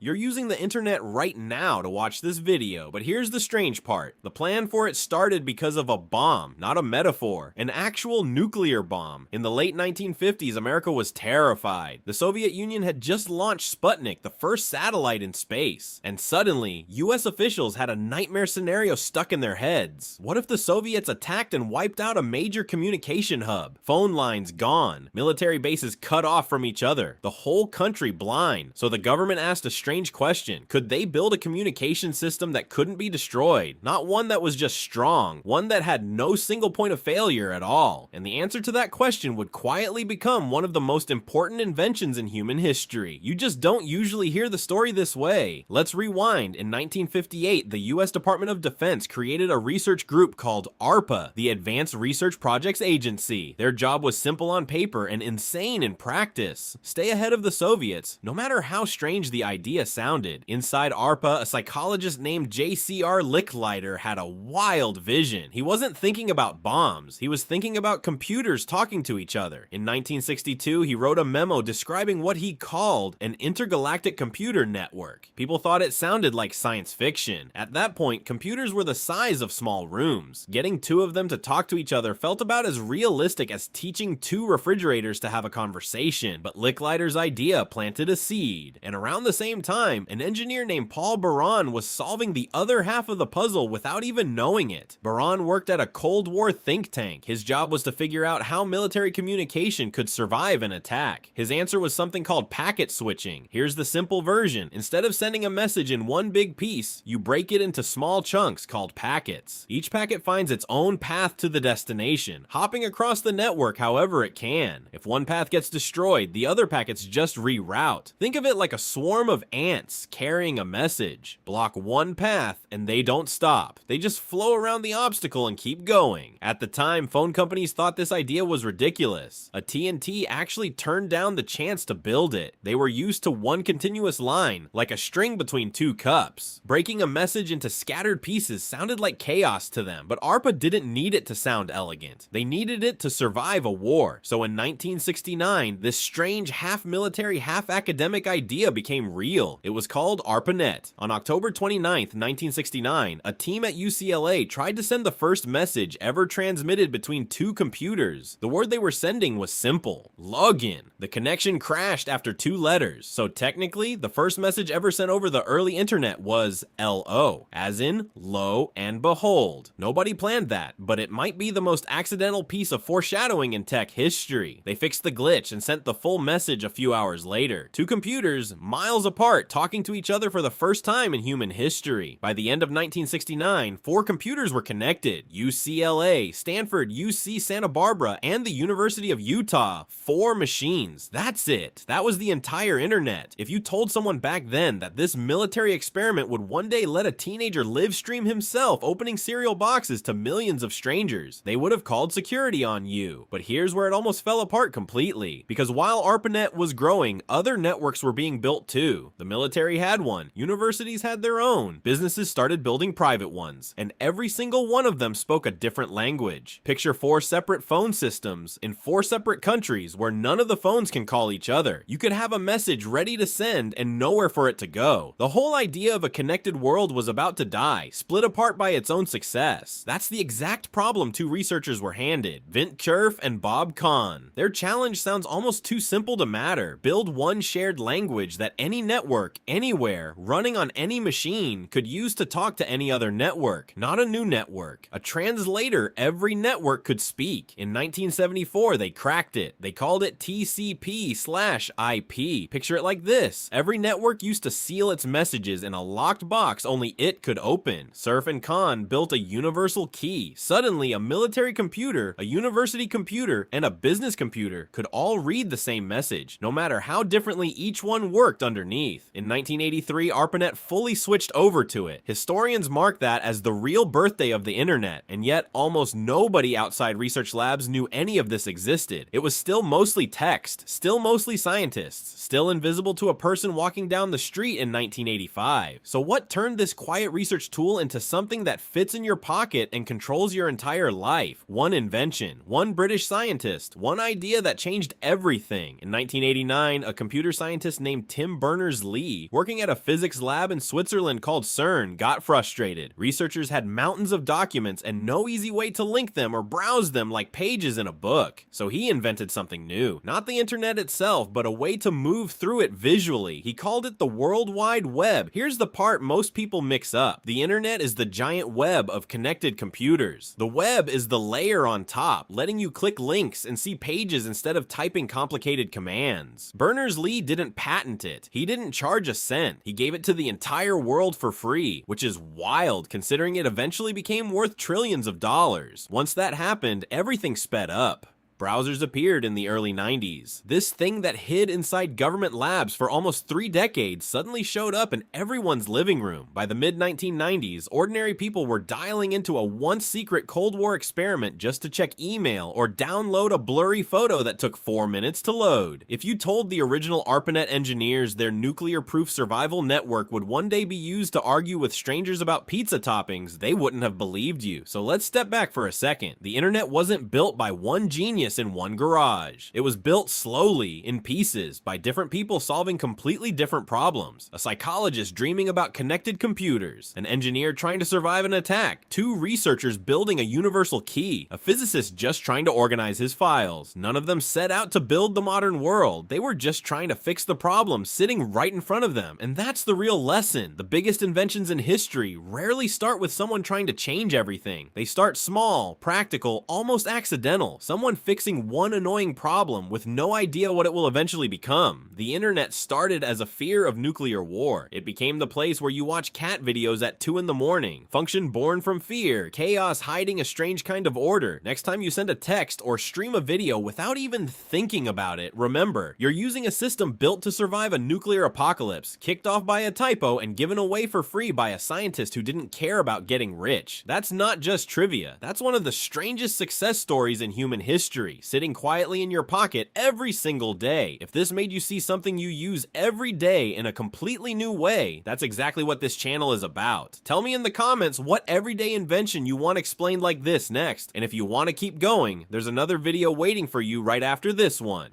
You're using the internet right now to watch this video, but here's the strange part. The plan for it started because of a bomb, not a metaphor. An actual nuclear bomb. In the late 1950s, America was terrified. The Soviet Union had just launched Sputnik, the first satellite in space. And suddenly, US officials had a nightmare scenario stuck in their heads. What if the Soviets attacked and wiped out a major communication hub? Phone lines gone. Military bases cut off from each other. The whole country blind. So the government asked a strange question. Could they build a communication system that couldn't be destroyed? Not one that was just strong. One that had no single point of failure at all. And the answer to that question would quietly become one of the most important inventions in human history. You just don't usually hear the story this way. Let's rewind. In 1958, the US Department of Defense created a research group called ARPA, the Advanced Research Projects Agency. Their job was simple on paper and insane in practice. Stay ahead of the Soviets, no matter how strange the idea sounded. Inside ARPA, a psychologist named J.C.R. Licklider had a wild vision. He wasn't thinking about bombs, he was thinking about computers talking to each other. In 1962, he wrote a memo describing what he called an intergalactic computer network. People thought it sounded like science fiction. At that point, computers were the size of small rooms. Getting two of them to talk to each other felt about as realistic as teaching two refrigerators to have a conversation, but Licklider's idea planted a seed. And around the same time, an engineer named Paul Baran was solving the other half of the puzzle without even knowing it. Baran worked at a Cold War think tank. His job was to figure out how military communication could survive an attack. His answer was something called packet switching. Here's the simple version. Instead of sending a message in one big piece, you break it into small chunks called packets. Each packet finds its own path to the destination, hopping across the network however it can. If one path gets destroyed, the other packets just reroute. Think of it like a swarm of ants carrying a message. Block one path and they don't stop. They just flow around the obstacle and keep going. At the time, phone companies thought this idea was ridiculous. AT&T actually turned down the chance to build it. They were used to one continuous line, like a string between two cups. Breaking a message into scattered pieces sounded like chaos to them, but ARPA didn't need it to sound elegant. They needed it to survive a war. So in 1969, this strange half-military, half-academic idea became real. It was called ARPANET. On October 29th, 1969, a team at UCLA tried to send the first message ever transmitted between two computers. The word they were sending was simple: login. The connection crashed after two letters, so technically, the first message ever sent over the early internet was LO, as in lo and behold. Nobody planned that, but it might be the most accidental piece of foreshadowing in tech history. They fixed the glitch and sent the full message a few hours later. Two computers, miles apart, talking to each other for the first time in human history. By the end of 1969, 4 computers were connected: UCLA, Stanford, UC Santa Barbara, and the University of Utah. 4 machines. That's it. That was the entire internet. If you told someone back then that this military experiment would one day let a teenager live stream himself opening cereal boxes to millions of strangers, they would have called security on you. But here's where it almost fell apart completely. Because while ARPANET was growing, other networks were being built too. The military had one, universities had their own, businesses started building private ones, and every single one of them spoke a different language. Picture 4 separate phone systems in 4 separate countries where none of the phones can call each other. You could have a message ready to send and nowhere for it to go. The whole idea of a connected world was about to die, split apart by its own success. That's the exact problem 2 researchers were handed: Vint Cerf and Bob Kahn. Their challenge sounds almost too simple to matter. Build one shared language that any network, anywhere, running on any machine could use to talk to any other network. Not a new network. A translator every network could speak. In 1974, they cracked it. They called it TCP/IP. Picture it like this. Every network used to seal its messages in a locked box only it could open. Cerf and Kahn built a universal key. Suddenly, a military computer, a university computer, and a business computer could all read the same message, no matter how differently each one worked underneath. In 1983, ARPANET fully switched over to it. Historians mark that as the real birthday of the internet, and yet almost nobody outside research labs knew any of this existed. It was still mostly text, still mostly scientists, still invisible to a person walking down the street in 1985. So what turned this quiet research tool into something that fits in your pocket and controls your entire life? One invention, one British scientist, one idea that changed everything. In 1989, a computer scientist named Tim Berners-Lee Berners-Lee, working at a physics lab in Switzerland called CERN, got frustrated. Researchers had mountains of documents and no easy way to link them or browse them like pages in a book. So he invented something new. Not the internet itself, but a way to move through it visually. He called it the World Wide Web. Here's the part most people mix up. The internet is the giant web of connected computers. The web is the layer on top, letting you click links and see pages instead of typing complicated commands. Berners-Lee didn't patent it. He didn't charge a cent. He gave it to the entire world for free, which is wild considering it eventually became worth trillions of dollars. Once that happened, everything sped up. Browsers appeared in the early 90s. This thing that hid inside government labs for almost 3 decades suddenly showed up in everyone's living room. By the mid-1990s, ordinary people were dialing into a once secret Cold War experiment just to check email or download a blurry photo that took 4 minutes to load. If you told the original ARPANET engineers their nuclear-proof survival network would one day be used to argue with strangers about pizza toppings, they wouldn't have believed you. So let's step back for a second. The internet wasn't built by one genius in one garage. It was built slowly, in pieces, by different people solving completely different problems. A psychologist dreaming about connected computers, an engineer trying to survive an attack, 2 researchers building a universal key, a physicist just trying to organize his files. None of them set out to build the modern world. They were just trying to fix the problem sitting right in front of them. And that's the real lesson. The biggest inventions in history rarely start with someone trying to change everything. They start small, practical, almost accidental. Someone fixing one annoying problem with no idea what it will eventually become. The internet started as a fear of nuclear war. It became the place where you watch cat videos at 2 in the morning. Function born from fear, chaos hiding a strange kind of order. Next time you send a text or stream a video without even thinking about it, remember, you're using a system built to survive a nuclear apocalypse, kicked off by a typo and given away for free by a scientist who didn't care about getting rich. That's not just trivia. That's one of the strangest success stories in human history, sitting quietly in your pocket every single day. If this made you see something you use every day in a completely new way, that's exactly what this channel is about. Tell me in the comments what everyday invention you want explained like this next, and if you want to keep going, there's another video waiting for you right after this one.